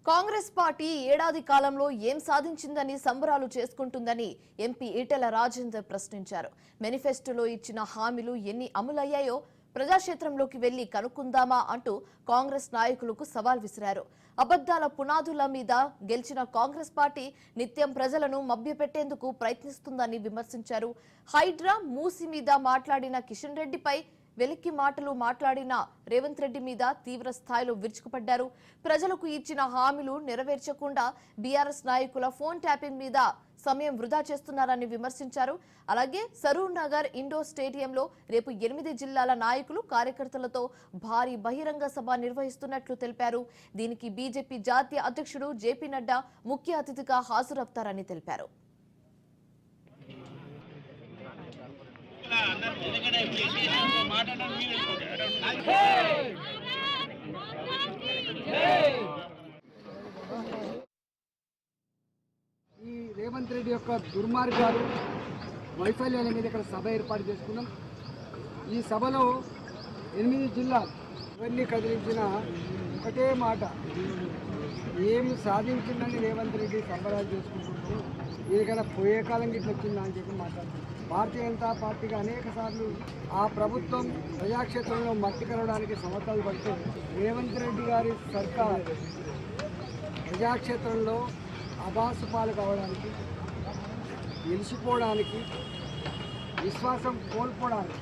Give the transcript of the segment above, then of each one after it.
Congress party ఏడాది కాలంలో ఏం సాధించిందని సంబరాలు చేసుకుంటుందని ఎంపీ ఈటెల రాజేందర్ ప్రశ్నించారు. మేనిఫెస్టోలో ఇచ్చిన హామీలు ఎన్ని అమలయ్యాయో ప్రజాక్షేత్రంలోకి వెళ్లి కనుక్కుందామా అంటూ కాంగ్రెస్ నాయకులకు సవాల్ విసిరారు. అబద్దాల పునాదుల మీద గెలిచిన కాంగ్రెస్ పార్టీ నిత్యం ప్రజలను మభ్యపెట్టేందుకు ప్రయత్నిస్తుందని విమర్శించారు. హైడ్రా మూసి మీద మాట్లాడిన కిషన్ రెడ్డిపై వెలికి మాటలు మాట్లాడిన రేవంత్ రెడ్డి మీద తీవ్ర స్థాయిలో విరుచుకుపడ్డారు. ప్రజలకు ఇచ్చిన హామీలు నెరవేర్చకుండా బీఆర్ఎస్ నాయకుల ఫోన్ ట్యాపింగ్ మీద సమయం వృధా చేస్తున్నారని విమర్శించారు. అలాగే సరూర్ నగర్ ఇండోర్ స్టేడియంలో రేపు 8 జిల్లాల నాయకులు కార్యకర్తలతో భారీ బహిరంగ సభ నిర్వహిస్తున్నట్లు తెలిపారు. దీనికి బీజేపీ జాతీయ అధ్యక్షుడు జేపీ నడ్డా ముఖ్య అతిథిగా హాజరవుతారని తెలిపారు. ఈ రేవంత్ రెడ్డి యొక్క దుర్మార్గాలు వైఫల్యాల మీద ఇక్కడ సభ ఏర్పాటు చేసుకున్నాం. ఈ సభలో 8 జిల్లాలు ఇవన్నీ కదిలించిన ఒకటే మాట, ఏం సాధించిందని రేవంత్ రెడ్డి సంబరాలు చేసుకుంటుంటే ఏదైనా పోయే కాలం గిట్ల వచ్చిందా అని చెప్పి మాట్లాడుతున్నారు. భారతీయ జనతా పార్టీగా అనేక సార్లు ఆ ప్రభుత్వం ప్రజాక్షేత్రంలో మట్టి కలవడానికి సంవత్సరాలు పడితే రేవంత్ రెడ్డి గారి సర్కార్ ప్రజాక్షేత్రంలో అభాసుపాలు కావడానికి, నిలిచిపోవడానికి, విశ్వాసం కోల్పోవడానికి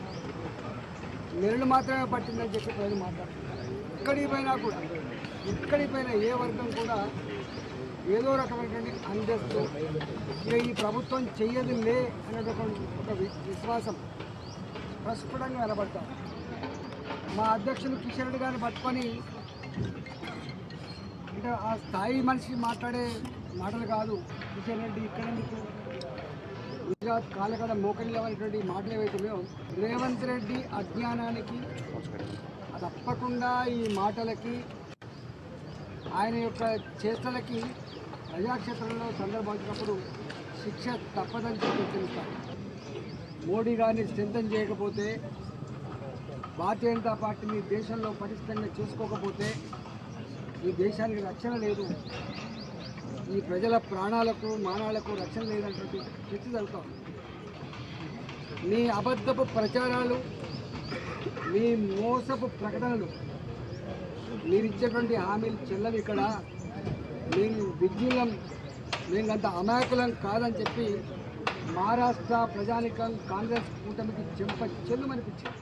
నెలలు మాత్రమే పట్టిందని చెప్పి ప్రజలు మాట్లాడుతున్నారు. ఇక్కడికి పోయినా ఏ వర్గం కూడా ఏదో రకమైనటువంటి అందస్తు ఈ ప్రభుత్వం చెయ్యదులే అనేటువంటి ఒక విశ్వాసం ప్రస్ఫుటంగా నిలబడతాం. మా అధ్యక్షులు కిషన్ రెడ్డి గారిని పట్టుకొని, అంటే ఆ స్థాయి మనిషి మాట్లాడే మాటలు కాదు, కిషన్ రెడ్డి ఇక్కడెందుకు గుజరాత్ కాలకడ మోకరిల్లవనేటువంటి మాటలు ఏవైతున్నాయో రేవంత్ రెడ్డి అజ్ఞానానికి, తప్పకుండా ఈ మాటలకి, ఆయన యొక్క చేష్టలకి ప్రజాక్షేత్రంలో సందర్భించినప్పుడు శిక్ష తప్పదని చెప్పి తెలుస్తారు. మోడీ గారిని స్ట్రెంథన్ చేయకపోతే, భారతీయ జనతా పార్టీని దేశంలో పటిష్టంగా చేసుకోకపోతే ఈ దేశానికి రక్షణ లేదు, ఈ ప్రజల ప్రాణాలకు మానాలకు రక్షణ లేదన్నటువంటి చర్చ జరుగుతాం. మీ అబద్ధపు ప్రచారాలు, మీ మోసపు ప్రకటనలు, మీరు ఇచ్చేటువంటి హామీలు చెల్లవి. ఇక్కడ మేము విజ్ఞులం, మేము అంత అమాయకులం కాదని చెప్పి మహారాష్ట్ర ప్రజానికం కాంగ్రెస్ కూటమికి చెంప చెల్లుమనిపించింది.